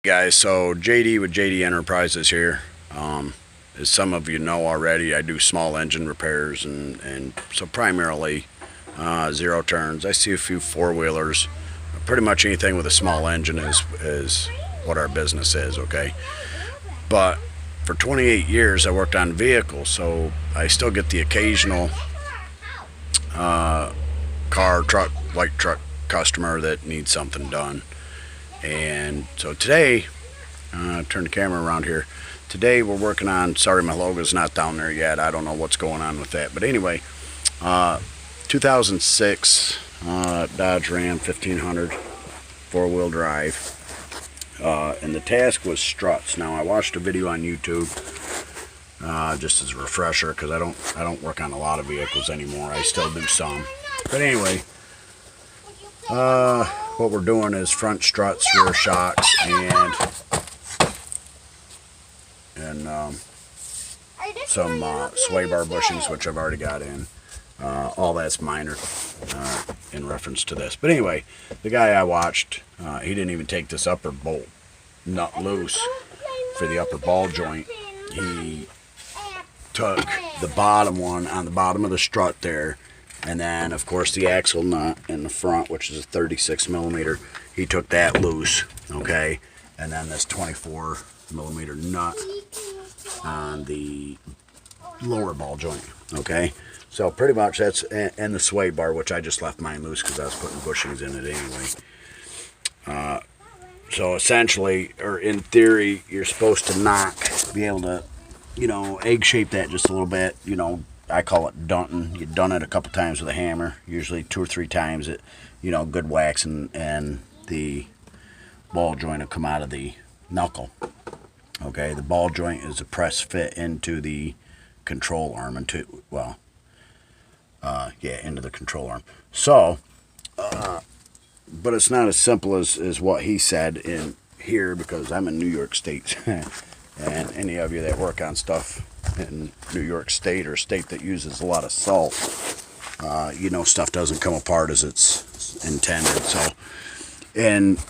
Guys, so JD with JD Enterprises here. As some of you know already, I do small engine repairs and so primarily zero turns. I see a few four-wheelers. Pretty much anything with a small engine is what our business is, okay? But for 28 years I worked on vehicles, so I still get the occasional car, truck, light truck customer that needs something done. And so today, turn the camera around here. Today we're working on, sorry my logo's not down there yet, I don't know what's going on with that. But anyway, 2006 Dodge Ram 1500 four-wheel drive. And the task was struts. Now I watched a video on YouTube just as a refresher because I don't work on a lot of vehicles anymore. I still do some. But anyway, what we're doing is front struts, rear shocks, and some sway bar bushings, which I've already got in. All that's minor in reference to this. But anyway, the guy I watched, he didn't even take this upper bolt nut loose for the upper ball joint. He took the bottom one on the bottom of the strut there, and then of course the axle nut in the front, which is a 36 millimeter, he took that loose, okay, and then this 24 millimeter nut on the lower ball joint, okay. So pretty much that's, and the sway bar, which I just left mine loose because I was putting bushings in it anyway. So essentially, or in theory, you're supposed to be able to, egg shape that just a little bit. I call it dunting. You done it a couple times with a hammer, usually 2 or 3 times. It, good wax, and the ball joint will come out of the knuckle. Okay, the ball joint is a press fit into the control arm, into the control arm. So, but it's not as simple as what he said in here, because I'm in New York State. And any of you that work on stuff in New York State, or a state that uses a lot of salt, stuff doesn't come apart as it's intended. So, and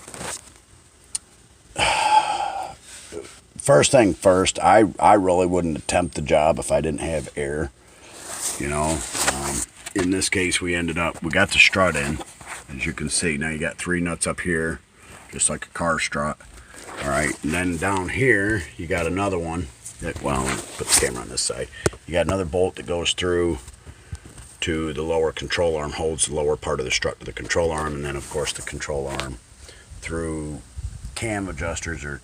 first thing first, I really wouldn't attempt the job if I didn't have air. In this case, we got the strut in, as you can see. Now you got 3 nuts up here, just like a car strut. All right, and then down here, you got another one that, well, put the camera on this side. You got another bolt that goes through to the lower control arm, holds the lower part of the strut to the control arm, and then of course the control arm through cam adjusters or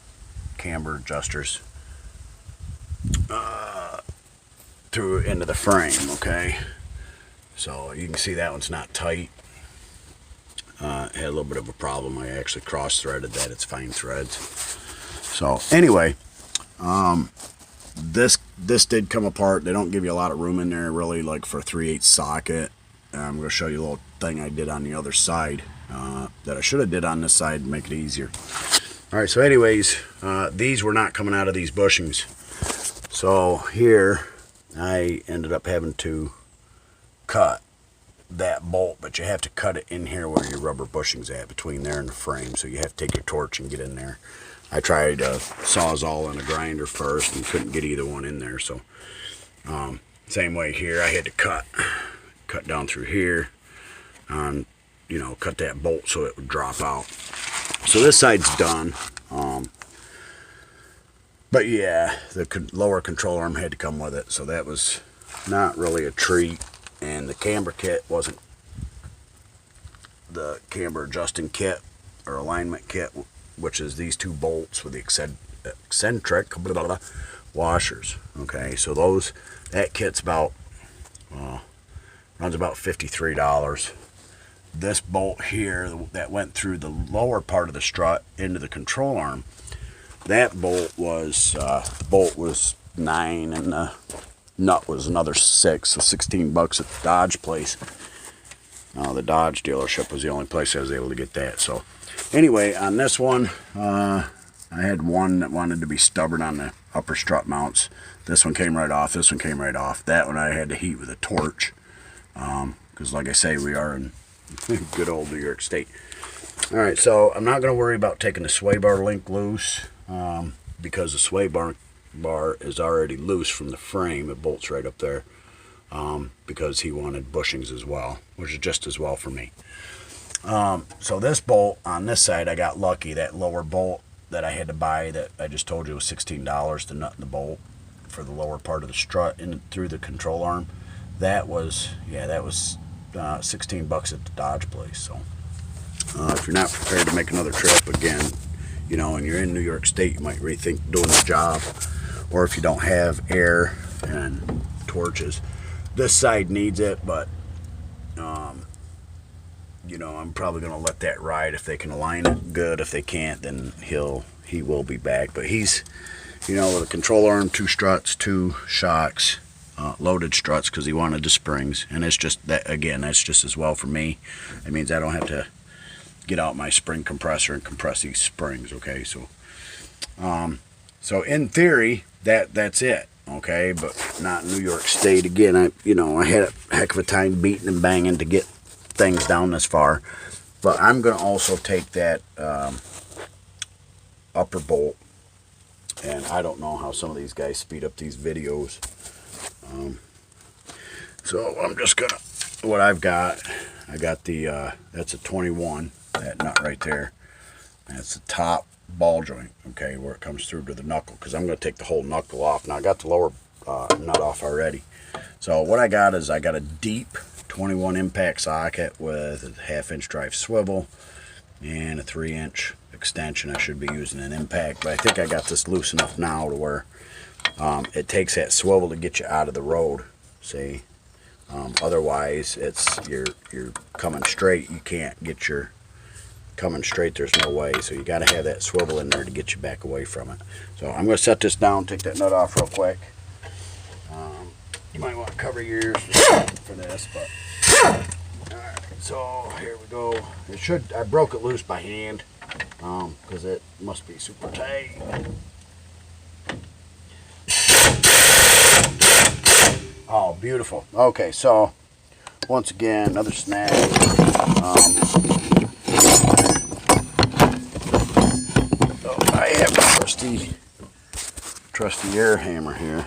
camber adjusters through into the frame, okay? So you can see that one's not tight. Had a little bit of a problem. I actually cross-threaded that. It's fine threads. So anyway, this did come apart. They don't give you a lot of room in there, really, like for a 3/8 socket. I'm going to show you a little thing I did on the other side that I should have did on this side to make it easier. All right, so anyways, these were not coming out of these bushings. So here, I ended up having to cut that bolt, but you have to cut it in here where your rubber bushing's at, between there and the frame. So you have to take your torch and get in there. I tried Sawzall and a grinder first and couldn't get either one in there. So same way here, I had to cut down through here, cut that bolt so it would drop out. So this side's done. But yeah, the lower control arm had to come with it, so that was not really a treat. And the camber kit wasn't the camber adjusting kit or alignment kit, which is these 2 bolts with the eccentric washers. Okay, so that kit's runs about $53. This bolt here that went through the lower part of the strut into the control arm, that bolt was the bolt was $9 and the nut was another $6, so $16 at the Dodge place. The Dodge dealership was the only place I was able to get that. So anyway, on this one, I had one that wanted to be stubborn on the upper strut mounts. This one came right off. This one came right off. That one I had to heat with a torch, because like I say, we are in good old New York State. Alright, so I'm not going to worry about taking the sway bar link loose because the sway bar is already loose from the frame. It bolts right up there because he wanted bushings as well, which is just as well for me. So this bolt on this side, I got lucky. That lower bolt that I had to buy that I just told you was $16 to nut in the bolt for the lower part of the strut in through the control arm. That was, yeah, that was 16 bucks at the Dodge place. So if you're not prepared to make another trip again, you know, and you're in New York State, you might rethink doing the job. Or if you don't have air and torches, this side needs it, but you know, I'm probably going to let that ride. If they can align it, good. If they can't, then he will be back. But he's, you know, with a control arm, 2 struts, 2 shocks, loaded struts because he wanted the springs. And it's just that, again, that's just as well for me. It means I don't have to get out my spring compressor and compress these springs. Okay, so so in theory that's it. Okay, but not in New York State. Again, I had a heck of a time beating and banging to get things down this far. But I'm going to also take that upper bolt, and I don't know how some of these guys speed up these videos. So I'm just gonna, what I've got, I got the that's a 21, that nut right there. That's the top ball joint, okay, where it comes through to the knuckle, because I'm going to take the whole knuckle off. Now I got the lower nut off already. So what I got is I got a deep 21 impact socket with a 1/2-inch drive swivel and a 3-inch extension. I should be using an impact, but I think I got this loose enough now to where it takes that swivel to get you out of the road. See, otherwise it's you're coming straight. You can't get your coming straight. There's no way. So you got to have that swivel in there to get you back away from it. So I'm going to set this down, take that nut off real quick. You might want to cover your ears for this, but alright, so here we go. It should, I broke it loose by hand because it must be super tight. Oh, beautiful. Okay, so once again, another snag. So I have a trusty air hammer here.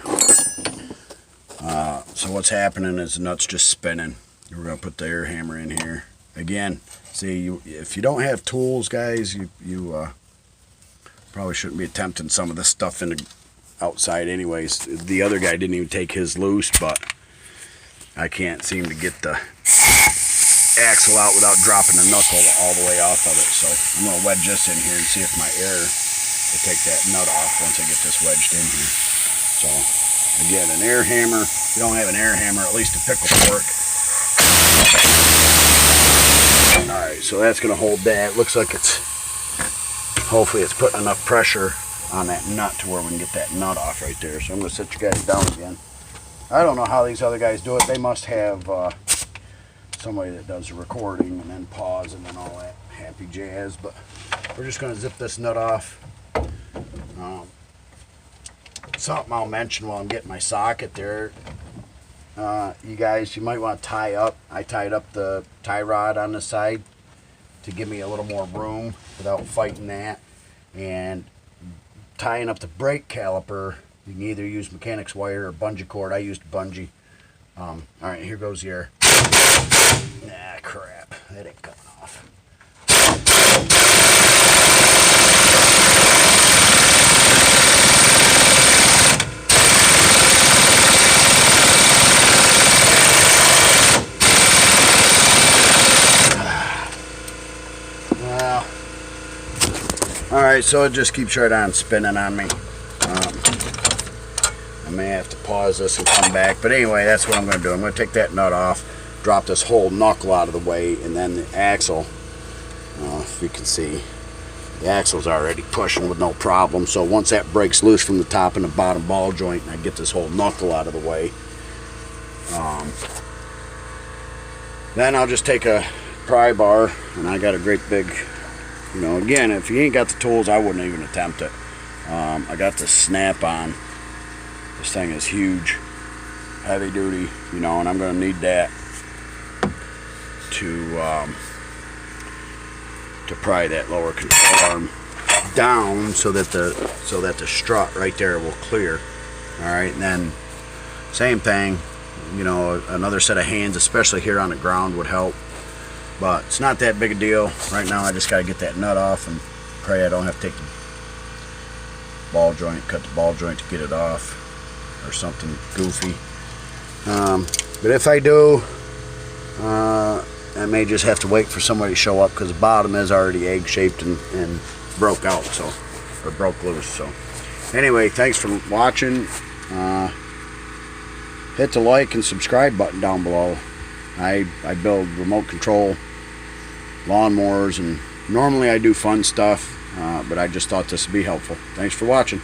So what's happening is the nut's just spinning. We're going to put the air hammer in here. Again, see, if you don't have tools, guys, you probably shouldn't be attempting some of this stuff in the outside anyways. The other guy didn't even take his loose, but I can't seem to get the axle out without dropping the knuckle all the way off of it. So I'm going to wedge this in here and see if my air will take that nut off once I get this wedged in here. So again, an air hammer. If you don't have an air hammer, at least a pickle fork. Alright, so that's going to hold that. Looks like it's, hopefully it's putting enough pressure on that nut to where we can get that nut off right there. So I'm going to set you guys down again. I don't know how these other guys do it. They must have somebody that does the recording and then pause and then all that happy jazz. But we're just going to zip this nut off. Something I'll mention while I'm getting my socket there. You guys, you might want to tie up. I tied up the tie rod on the side to give me a little more room without fighting that. And tying up the brake caliper, you can either use mechanics wire or bungee cord. I used bungee. Alright, here goes the air. Nah, crap. That ain't coming off. Well, alright, so it just keeps right on spinning on me. I may have to pause this and come back, but anyway, that's what I'm going to do. I'm going to take that nut off, drop this whole knuckle out of the way, and then the axle, if you can see, the axle's already pushing with no problem. So once that breaks loose from the top and the bottom ball joint, and I get this whole knuckle out of the way, then I'll just take a pry bar, and I got a great big, again, if you ain't got the tools, I wouldn't even attempt it. I got the snap-on. This thing is huge, heavy duty, and I'm going to need that to pry that lower control arm down so that the strut right there will clear. All right, and then same thing, you know, another set of hands, especially here on the ground, would help. But it's not that big a deal. Right now I just got to get that nut off and pray I don't have to take the ball joint, cut the ball joint to get it off or something goofy. But if I do, I may just have to wait for somebody to show up because the bottom is already egg-shaped and broke out, so, or broke loose. So anyway, thanks for watching. Hit the like and subscribe button down below. I build remote control lawnmowers, and normally I do fun stuff, but I just thought this would be helpful. Thanks for watching.